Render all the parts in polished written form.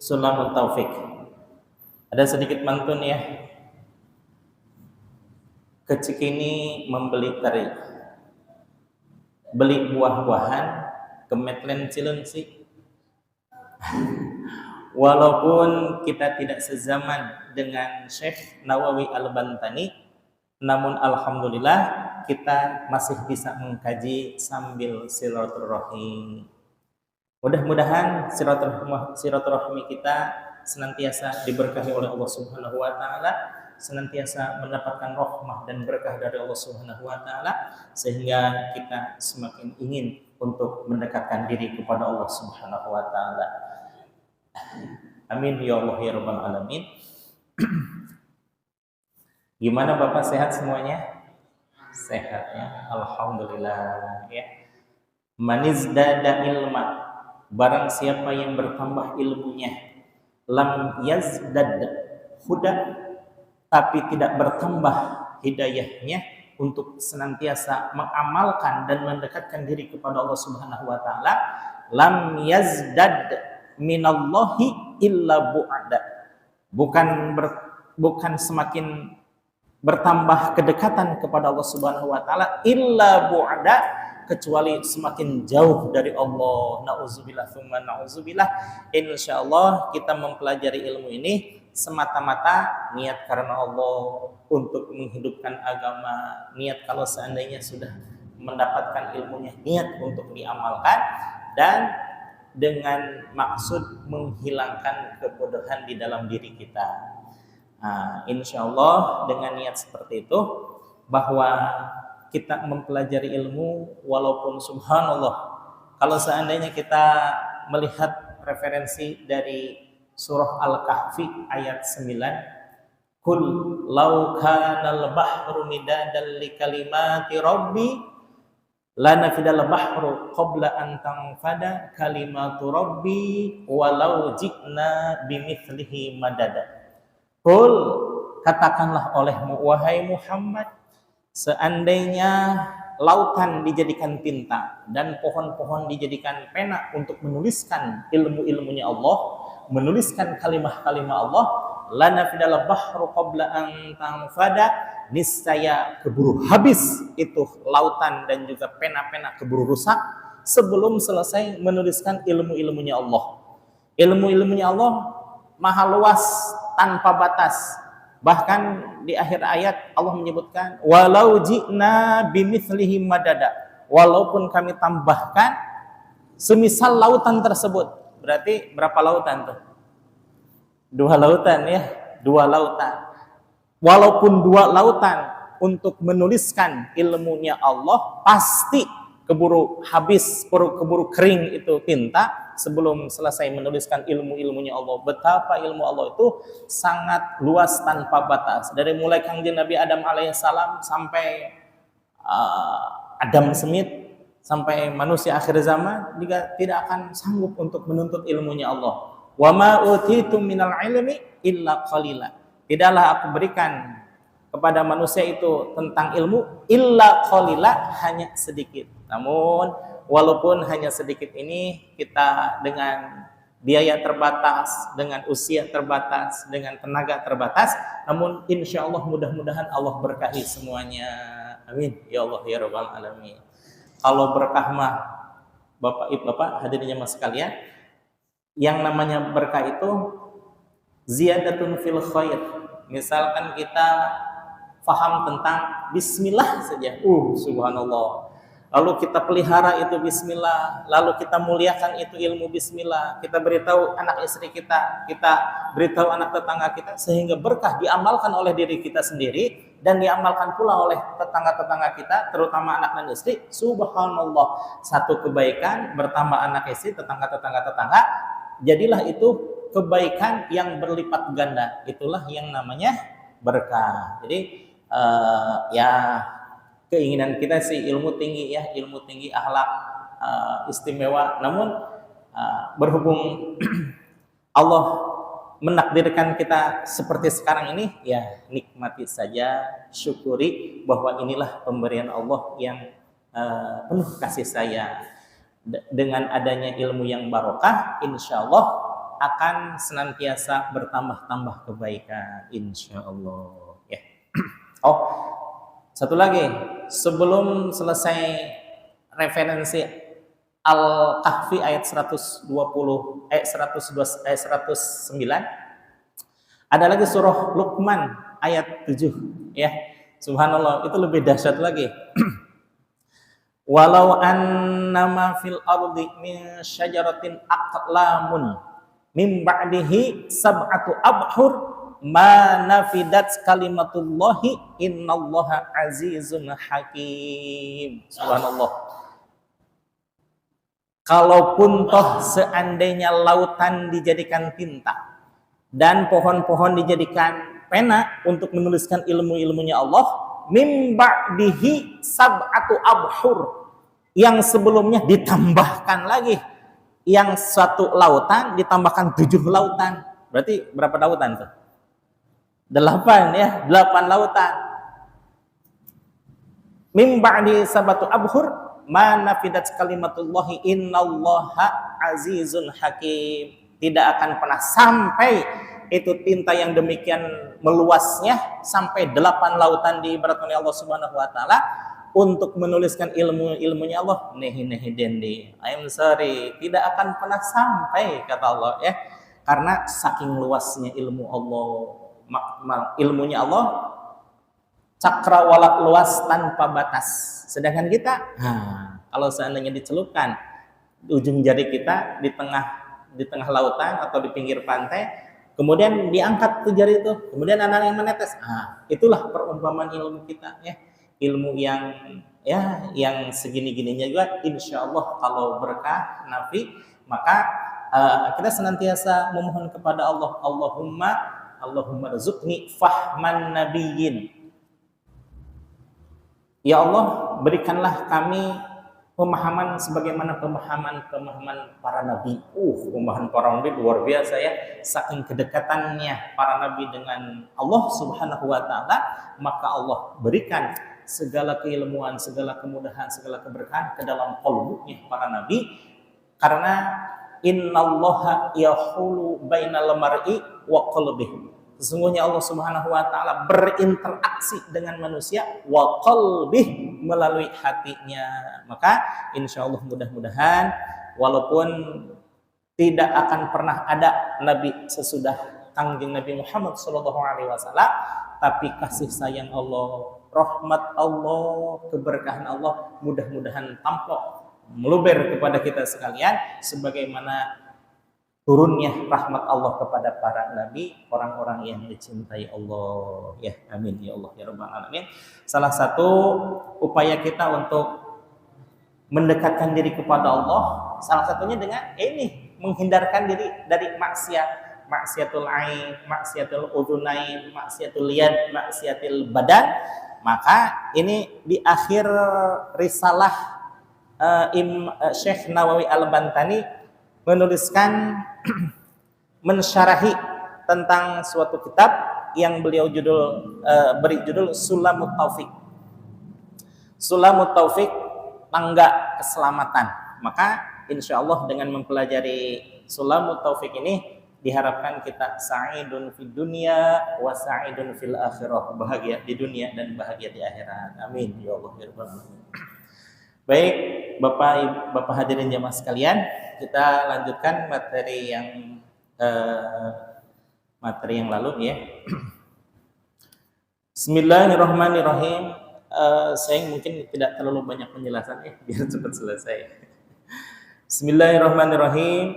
Sulamut Taufik. Ada sedikit mantun ya. Kecikini membeli teri, beli buah-buahan, kemetlen Cileunci. Walaupun kita tidak sezaman dengan Syekh Nawawi Al-Bantani, namun alhamdulillah kita masih bisa mengkaji sambil silaturahmi. Mudah-mudahan silaturahmi kita senantiasa diberkahi oleh Allah Subhanahu wa taala, senantiasa mendapatkan rahmah dan berkah dari Allah Subhanahu wa taala, sehingga kita semakin ingin untuk mendekatkan diri kepada Allah Subhanahu wa taala. Amin ya Allah ya rabbal alamin. Gimana Bapak, sehat semuanya? Sehat ya, alhamdulillah ya. Manizdada ilma, barang siapa yang bertambah ilmunya, lam yazdad huda, tapi tidak bertambah hidayahnya untuk senantiasa mengamalkan dan mendekatkan diri kepada Allah Subhanahu wa taala, lam yazdad minallahi illa bu'ada, bukan semakin bertambah kedekatan kepada Allah Subhanahu wa taala illa bu'ada, kecuali semakin jauh dari Allah. Nauzubillah tsumma nauzubillah. Insyaallah kita mempelajari ilmu ini semata-mata niat karena Allah, untuk menghidupkan agama, niat kalau seandainya sudah mendapatkan ilmunya, niat untuk diamalkan, dan dengan maksud menghilangkan kebodohan di dalam diri kita. Insyaallah dengan niat seperti itu, bahwa kita mempelajari ilmu, walaupun subhanallah kalau seandainya kita melihat referensi dari surah Al-Kahfi ayat 9, kul law kanal bahru midadan li kalimati rabbi lanafidal bahru qabla an tanfada kalimatu rabbi walau ji'na bimithlihi madada. Kul, katakanlah olehmu wahai Muhammad, seandainya lautan dijadikan tinta dan pohon-pohon dijadikan pena untuk menuliskan ilmu-ilmunya Allah, menuliskan kalimah-kalimah Allah, lanafidal bahru qabla an tanfada, niscaya keburu habis itu lautan dan juga pena-pena keburu rusak sebelum selesai menuliskan ilmu-ilmunya Allah. Ilmu-ilmunya Allah maha luas, tanpa batas. Bahkan di akhir ayat Allah menyebutkan walau ji'na bimithlihi madada, walaupun kami tambahkan semisal lautan tersebut. Berarti berapa lautan tuh? 2 lautan ya, 2 lautan. Walaupun 2 lautan untuk menuliskan ilmunya Allah, pasti keburu habis, keburu kering itu tinta sebelum selesai menuliskan ilmu-ilmunya Allah. Betapa ilmu Allah itu sangat luas tanpa batas. Dari mulai Kangjeng Nabi Adam alaihissalam sampai Adam Smith, sampai manusia akhir zaman juga tidak akan sanggup untuk menuntut ilmunya Allah. Wa ma utitum minal ilmi illa qalila. Tidaklah aku berikan kepada manusia itu tentang ilmu illa qalila, hanya sedikit. Namun walaupun hanya sedikit ini, kita dengan biaya terbatas, dengan usia terbatas, dengan tenaga terbatas, namun insya Allah mudah-mudahan Allah berkahi semuanya. Amin ya Allah ya rabbal alamin. Kalau berkah mah Bapak Ibu Bapak hadirin jemaah sekalian, yang namanya berkah itu ziyadatun fil khair. Misalkan kita faham tentang bismillah saja, subhanallah, lalu kita pelihara itu bismillah, lalu kita muliakan itu ilmu bismillah, kita beritahu anak istri kita, kita beritahu anak tetangga kita, sehingga berkah diamalkan oleh diri kita sendiri dan diamalkan pula oleh tetangga-tetangga kita, terutama anak dan istri. Subhanallah, satu kebaikan bertambah anak istri, tetangga, jadilah itu kebaikan yang berlipat ganda. Itulah yang namanya berkah. Jadi ya keinginan kita sih ilmu tinggi ya, ilmu tinggi, akhlak istimewa. Namun berhubung Allah menakdirkan kita seperti sekarang ini, ya nikmati saja, syukuri bahwa inilah pemberian Allah yang penuh kasih sayang. Dengan adanya ilmu yang barokah, insya Allah akan senantiasa bertambah-tambah kebaikan, insya Allah. Ya. Oh, satu lagi sebelum selesai referensi Al-Kahfi ayat 109, ada lagi surah Luqman ayat 7, ya. Subhanallah, itu lebih dahsyat lagi. Walau annama fil ardi min syajaratin aqlamun min ba'dihi sab'atu abhur ma nafidat kalimatullahi innallaha azizun hakim. Subhanallah. Kalaupun toh seandainya lautan dijadikan tinta dan pohon-pohon dijadikan pena untuk menuliskan ilmu-ilmunya Allah, mim ba'dihi sab'atu abhur, yang sebelumnya ditambahkan lagi, yang satu lautan ditambahkan 7 lautan, berarti berapa lautan tuh? 8, ya, 8 lautan. Mim ba'di sab'atu abhur ma nafidat kalimatullahi innallaha azizun hakim. Tidak akan pernah sampai itu tinta yang demikian meluasnya sampai 8 lautan diibaratkan oleh Allah Subhanahu wa taala untuk menuliskan ilmunya Allah. Nehi dendi, I'm sorry, tidak akan pernah sampai, kata Allah, ya. Karena saking luasnya ilmu Allah, ilmunya Allah cakrawala luas tanpa batas. Sedangkan kita, kalau seandainya dicelupkan ujung jari kita di tengah lautan atau di pinggir pantai, kemudian diangkat tuh jari itu, kemudian anak yang menetes. Itulah perumpamaan ilmu kita, ya. Ilmu yang segini-gininya juga, insya Allah kalau berkah nafi, maka kita senantiasa memohon kepada Allah, Allahumma rizukni fahman nabiyyin. Ya Allah, berikanlah kami pemahaman sebagaimana pemahaman para nabi. Pemahaman para nabi luar biasa, ya. Saking kedekatannya para nabi dengan Allah Subhanahu wa taala, maka Allah berikan segala keilmuan, segala kemudahan, segala keberkahan ke dalam qalbunya para nabi, karena innallaha yahulu bainal mar'i wa qalbihi. Sesungguhnya Allah Subhanahu wa taala berinteraksi dengan manusia wa qalbih, melalui hatinya. Maka insya Allah mudah-mudahan walaupun tidak akan pernah ada nabi sesudah Kangjeng Nabi Muhammad sallallahu alaihi wasallam, tapi kasih sayang Allah, rahmat Allah, keberkahan Allah mudah-mudahan tampok meluber kepada kita sekalian sebagaimana turunnya rahmat Allah kepada para nabi, orang-orang yang dicintai Allah, ya. Amin ya Allah ya rabbal alamin. Salah satu upaya kita untuk mendekatkan diri kepada Allah, salah satunya dengan ini, menghindarkan diri dari maksiatul ain, maksiatul udhunain, maksiatul yad, maksiatul badan. Maka ini di akhir risalah Syekh Nawawi Al-Bantani menuliskan mensyarahi tentang suatu kitab yang beliau beri judul Sulamut Taufik. Sulamut Taufik, tangga keselamatan. Maka insya Allah dengan mempelajari Sulamut Taufik ini diharapkan kita sa'idun fid dunya wa sa'idun fil akhirah, bahagia di dunia dan bahagia di akhirat. Amin ya Allah ya rabbal alamin. Baik, Bapak hadirin jamaah sekalian, kita lanjutkan materi yang lalu, ya. Bismillahirrahmanirrahim. Saya mungkin tidak terlalu banyak penjelasan, biar cepat selesai. Bismillahirrahmanirrahim.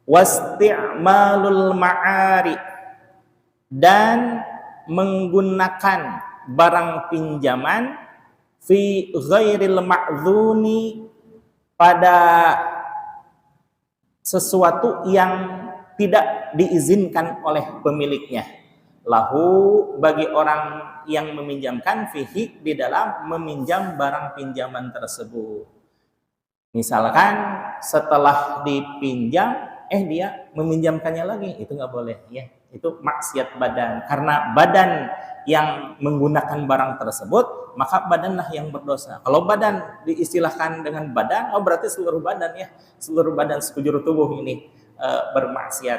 Wasti'malul ma'ari, dan menggunakan barang pinjaman fi ghairil ma'dzuni, pada sesuatu yang tidak diizinkan oleh pemiliknya, lahu, bagi orang yang meminjamkan, fihi, di dalam meminjam barang pinjaman tersebut. Misalkan setelah dipinjam dia meminjamkannya lagi, itu nggak boleh, ya. Itu maksiat badan, karena badan yang menggunakan barang tersebut, maka badanlah yang berdosa. Kalau badan diistilahkan dengan badan, berarti seluruh badan, ya, seluruh badan sekujur tubuh ini. bermaksiat.